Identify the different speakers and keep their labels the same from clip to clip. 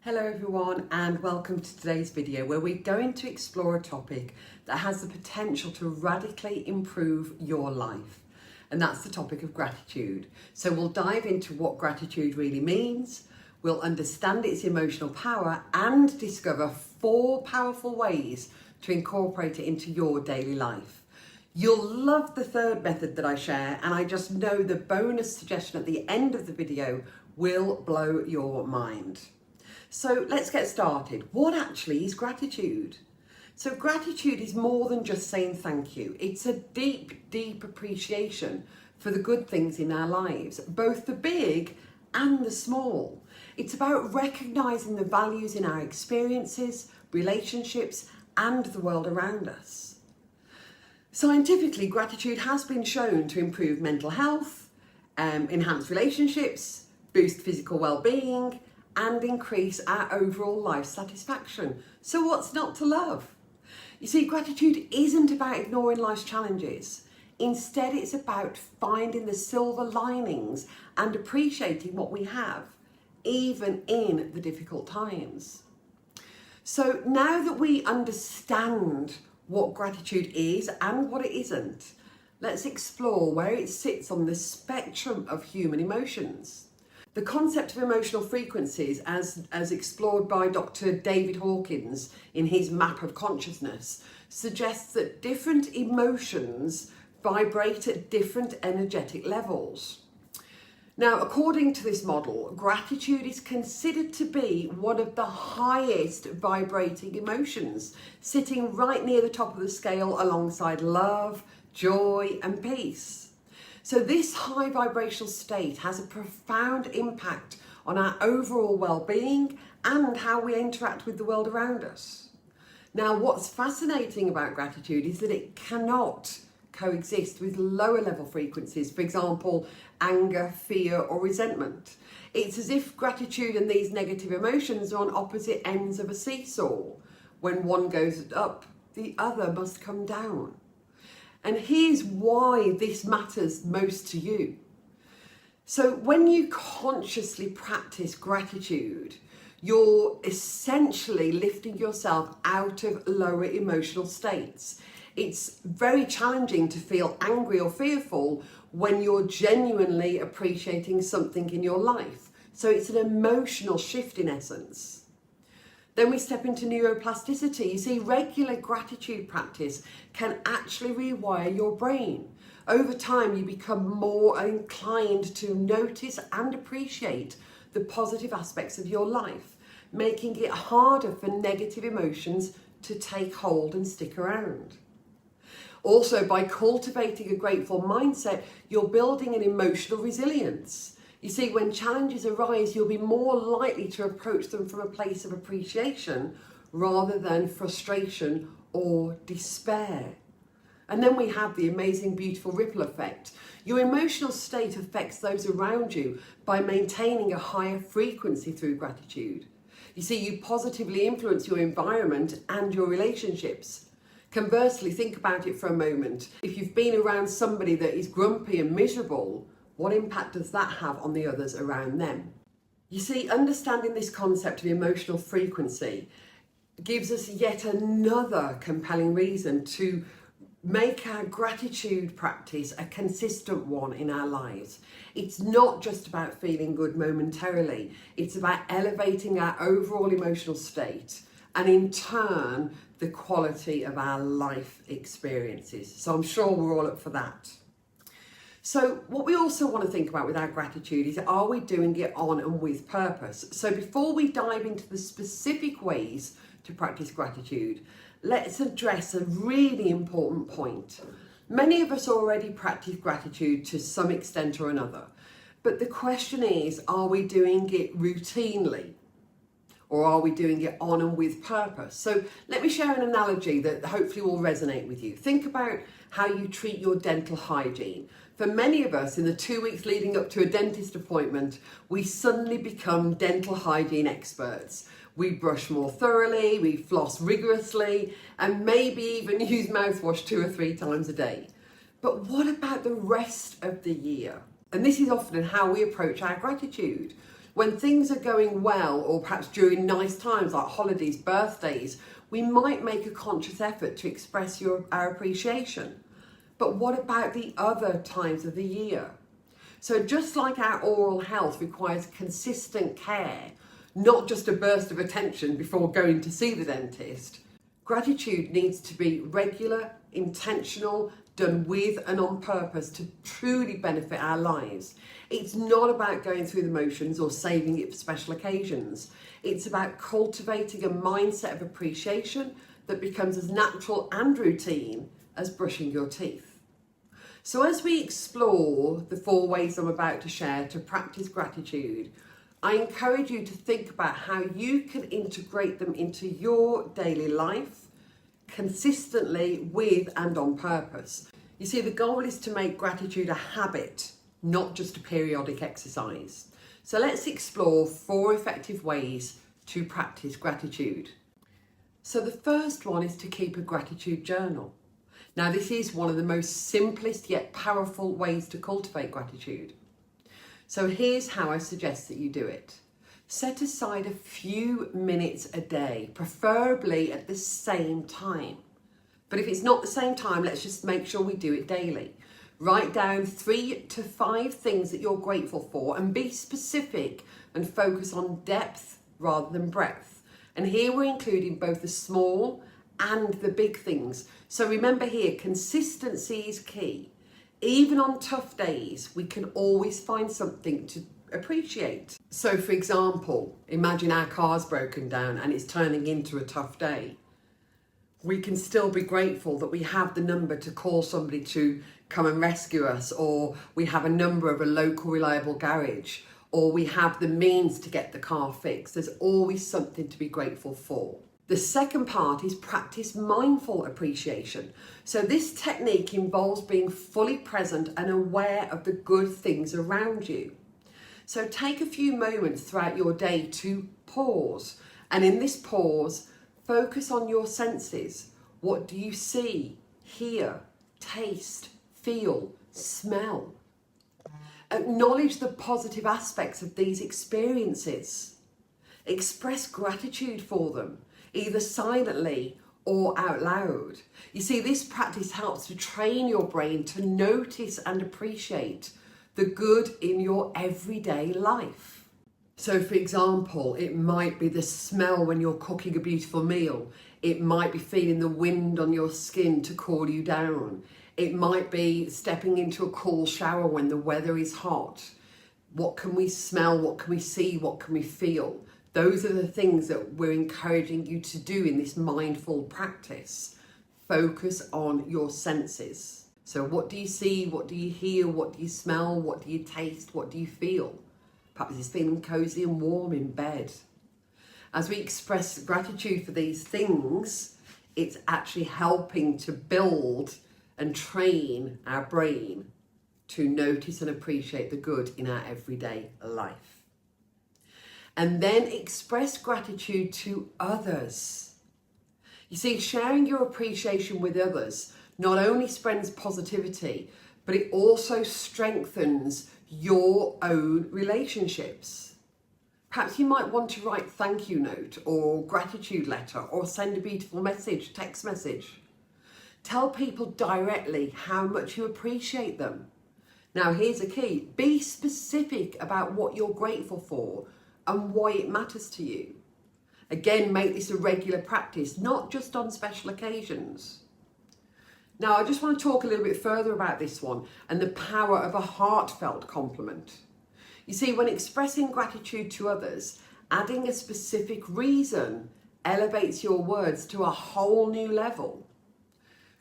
Speaker 1: Hello everyone and welcome to today's video where we're going to explore a topic that has the potential to radically improve your life, and that's the topic of gratitude. So we'll dive into what gratitude really means, we'll understand its emotional power and discover 4 powerful ways to incorporate it into your daily life. You'll love the third method that I share, and I just know the bonus suggestion at the end of the video will blow your mind. So let's get started. What actually is gratitude? So gratitude is more than just saying thank you. It's a deep, deep appreciation for the good things in our lives, both the big and the small. It's about recognizing the values in our experiences, relationships, and the world around us. Scientifically, gratitude has been shown to improve mental health, enhance relationships, boost physical well-being, and increase our overall life satisfaction. So what's not to love? You see, gratitude isn't about ignoring life's challenges. Instead, it's about finding the silver linings and appreciating what we have, even in the difficult times. So now that we understand what gratitude is and what it isn't, let's explore where it sits on the spectrum of human emotions. The concept of emotional frequencies, as explored by Dr. David Hawkins in his map of consciousness, suggests that different emotions vibrate at different energetic levels. Now, according to this model, gratitude is considered to be one of the highest vibrating emotions, sitting right near the top of the scale alongside love, joy, and peace. So this high vibrational state has a profound impact on our overall well-being and how we interact with the world around us. Now, what's fascinating about gratitude is that it cannot coexist with lower level frequencies, for example, anger, fear, or resentment. It's as if gratitude and these negative emotions are on opposite ends of a seesaw. When one goes up, the other must come down. And here's why this matters most to you. So when you consciously practice gratitude, you're essentially lifting yourself out of lower emotional states. It's very challenging to feel angry or fearful when you're genuinely appreciating something in your life. So it's an emotional shift in essence. Then we step into neuroplasticity. You see, regular gratitude practice can actually rewire your brain. Over time, you become more inclined to notice and appreciate the positive aspects of your life, making it harder for negative emotions to take hold and stick around. Also, by cultivating a grateful mindset, you're building an emotional resilience. You see, when challenges arise, you'll be more likely to approach them from a place of appreciation rather than frustration or despair. And then we have the amazing, beautiful ripple effect. Your emotional state affects those around you by maintaining a higher frequency through gratitude. You see, you positively influence your environment and your relationships. Conversely, think about it for a moment. If you've been around somebody that is grumpy and miserable, what impact does that have on the others around them? You see, understanding this concept of emotional frequency gives us yet another compelling reason to make our gratitude practice a consistent one in our lives. It's not just about feeling good momentarily. It's about elevating our overall emotional state and in turn, the quality of our life experiences. So I'm sure we're all up for that. So what we also want to think about with our gratitude is, are we doing it on and with purpose? So before we dive into the specific ways to practice gratitude, let's address a really important point. Many of us already practice gratitude to some extent or another, but the question is, are we doing it routinely? Or are we doing it on and with purpose? So let me share an analogy that hopefully will resonate with you. Think about how you treat your dental hygiene. For many of us, in the 2 weeks leading up to a dentist appointment, we suddenly become dental hygiene experts. We brush more thoroughly, we floss rigorously, and maybe even use mouthwash 2 or 3 times a day. But what about the rest of the year? And this is often how we approach our gratitude. When things are going well, or perhaps during nice times like holidays, birthdays, we might make a conscious effort to express our appreciation. But what about the other times of the year? So just like our oral health requires consistent care, not just a burst of attention before going to see the dentist, gratitude needs to be regular, intentional, done with and on purpose to truly benefit our lives. It's not about going through the motions or saving it for special occasions. It's about cultivating a mindset of appreciation that becomes as natural and routine as brushing your teeth. So as we explore the 4 ways I'm about to share to practice gratitude, I encourage you to think about how you can integrate them into your daily life consistently with and on purpose. You see, the goal is to make gratitude a habit, not just a periodic exercise. So let's explore 4 effective ways to practice gratitude. So the first one is to keep a gratitude journal. Now, this is one of the most simplest yet powerful ways to cultivate gratitude. So here's how I suggest that you do it. Set aside a few minutes a day, preferably at the same time. But if it's not the same time, let's just make sure we do it daily. Write down 3 to 5 things that you're grateful for and be specific and focus on depth rather than breadth. And here we're including both the small and the big things. So remember here, consistency is key. Even on tough days, we can always find something to appreciate. So for example, imagine our car's broken down and it's turning into a tough day. We can still be grateful that we have the number to call somebody to come and rescue us, or we have a number of a local reliable garage, or we have the means to get the car fixed. There's always something to be grateful for. The second part is practice mindful appreciation. So this technique involves being fully present and aware of the good things around you. So take a few moments throughout your day to pause. And in this pause, focus on your senses. What do you see, hear, taste, feel, smell? Acknowledge the positive aspects of these experiences. Express gratitude for them, either silently or out loud. You see, this practice helps to train your brain to notice and appreciate the good in your everyday life. So for example, it might be the smell when you're cooking a beautiful meal. It might be feeling the wind on your skin to cool you down. It might be stepping into a cool shower when the weather is hot. What can we smell? What can we see? What can we feel? Those are the things that we're encouraging you to do in this mindful practice. Focus on your senses. So what do you see? What do you hear? What do you smell? What do you taste? What do you feel? Perhaps it's feeling cozy and warm in bed. As we express gratitude for these things, it's actually helping to build and train our brain to notice and appreciate the good in our everyday life. And then express gratitude to others. You see, sharing your appreciation with others not only spreads positivity, but it also strengthens your own relationships. Perhaps you might want to write thank you note or gratitude letter or send a beautiful message, text message. Tell people directly how much you appreciate them. Now here's a key. Be specific about what you're grateful for and why it matters to you. Again, make this a regular practice, not just on special occasions. Now, I just want to talk a little bit further about this one and the power of a heartfelt compliment. You see, when expressing gratitude to others, adding a specific reason elevates your words to a whole new level.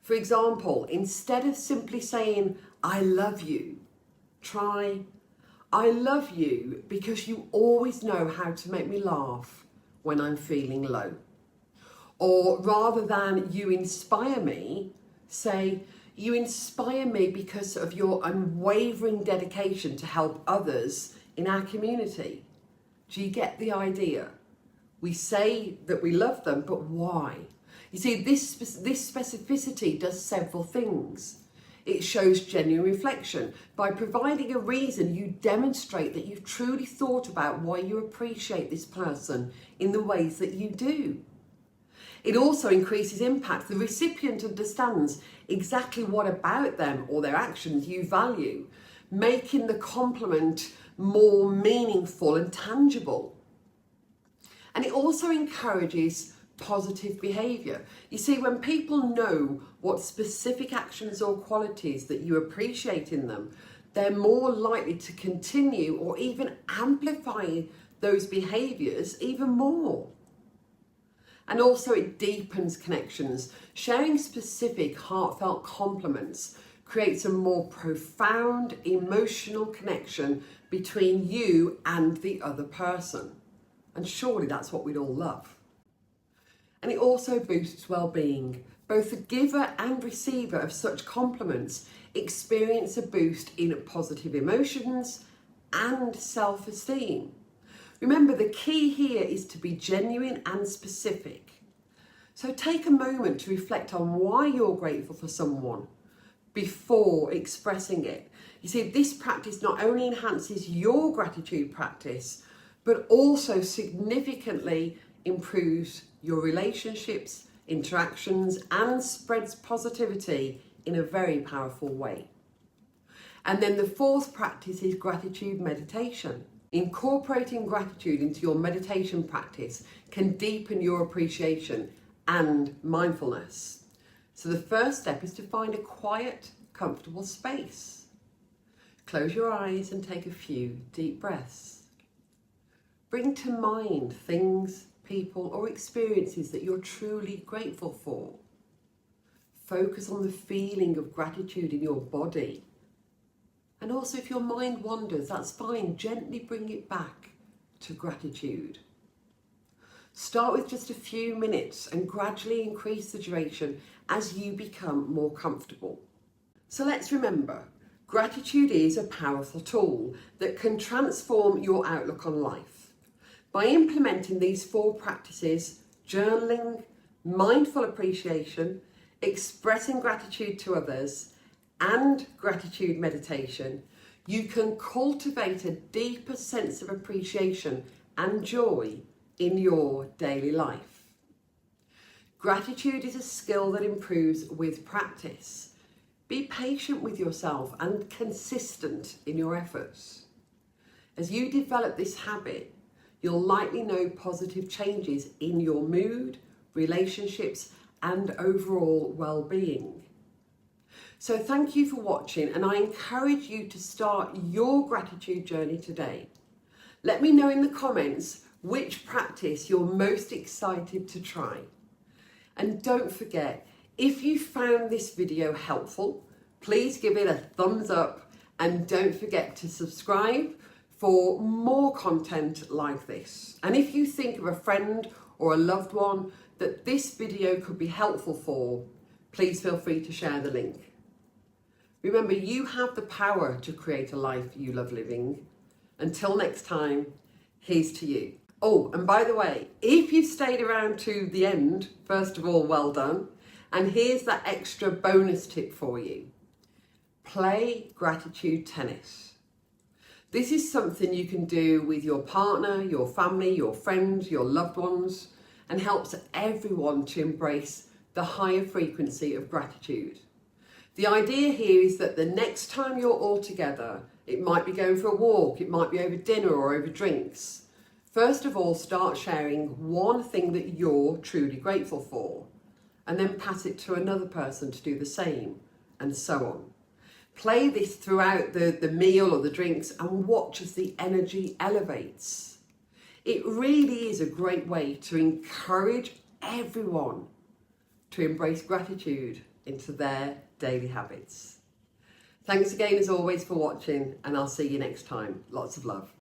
Speaker 1: For example, instead of simply saying, I love you, try, I love you because you always know how to make me laugh when I'm feeling low. Or rather than you inspire me, say, you inspire me because of your unwavering dedication to help others in our community. Do you get the idea? We say that we love them, but why? You see, this specificity does several things. It shows genuine reflection. By providing a reason, you demonstrate that you've truly thought about why you appreciate this person in the ways that you do. It also increases impact. The recipient understands exactly what about them or their actions you value, making the compliment more meaningful and tangible. And it also encourages positive behaviour. You see, when people know what specific actions or qualities that you appreciate in them, they're more likely to continue or even amplify those behaviours even more. And also it deepens connections. Sharing specific heartfelt compliments creates a more profound emotional connection between you and the other person. And surely that's what we'd all love. And it also boosts well-being. Both the giver and receiver of such compliments experience a boost in positive emotions and self-esteem. Remember, the key here is to be genuine and specific. So take a moment to reflect on why you're grateful for someone before expressing it. You see, this practice not only enhances your gratitude practice, but also significantly improves your relationships, interactions, and spreads positivity in a very powerful way. And then the fourth practice is gratitude meditation. Incorporating gratitude into your meditation practice can deepen your appreciation and mindfulness. So the first step is to find a quiet, comfortable space. Close your eyes and take a few deep breaths. Bring to mind things, people, or experiences that you're truly grateful for. Focus on the feeling of gratitude in your body. And also, if your mind wanders, that's fine. Gently bring it back to gratitude. Start with just a few minutes and gradually increase the duration as you become more comfortable. So let's remember, gratitude is a powerful tool that can transform your outlook on life. By implementing these four practices, journaling, mindful appreciation, expressing gratitude to others, and gratitude meditation, you can cultivate a deeper sense of appreciation and joy in your daily life. Gratitude is a skill that improves with practice. Be patient with yourself and consistent in your efforts. As you develop this habit, you'll likely know positive changes in your mood, relationships, and overall well-being. So thank you for watching, and I encourage you to start your gratitude journey today. Let me know in the comments which practice you're most excited to try. And don't forget, if you found this video helpful, please give it a thumbs up and don't forget to subscribe for more content like this. And if you think of a friend or a loved one that this video could be helpful for, please feel free to share the link. Remember, you have the power to create a life you love living. Until next time, here's to you. Oh, and by the way, if you've stayed around to the end, first of all, well done. And here's that extra bonus tip for you. Play gratitude tennis. This is something you can do with your partner, your family, your friends, your loved ones, and helps everyone to embrace the higher frequency of gratitude. The idea here is that the next time you're all together, it might be going for a walk, it might be over dinner or over drinks. First of all, start sharing one thing that you're truly grateful for, and then pass it to another person to do the same, and so on. Play this throughout the meal or the drinks and watch as the energy elevates. It really is a great way to encourage everyone to embrace gratitude into their daily habits. Thanks again as always for watching, and I'll see you next time. Lots of love.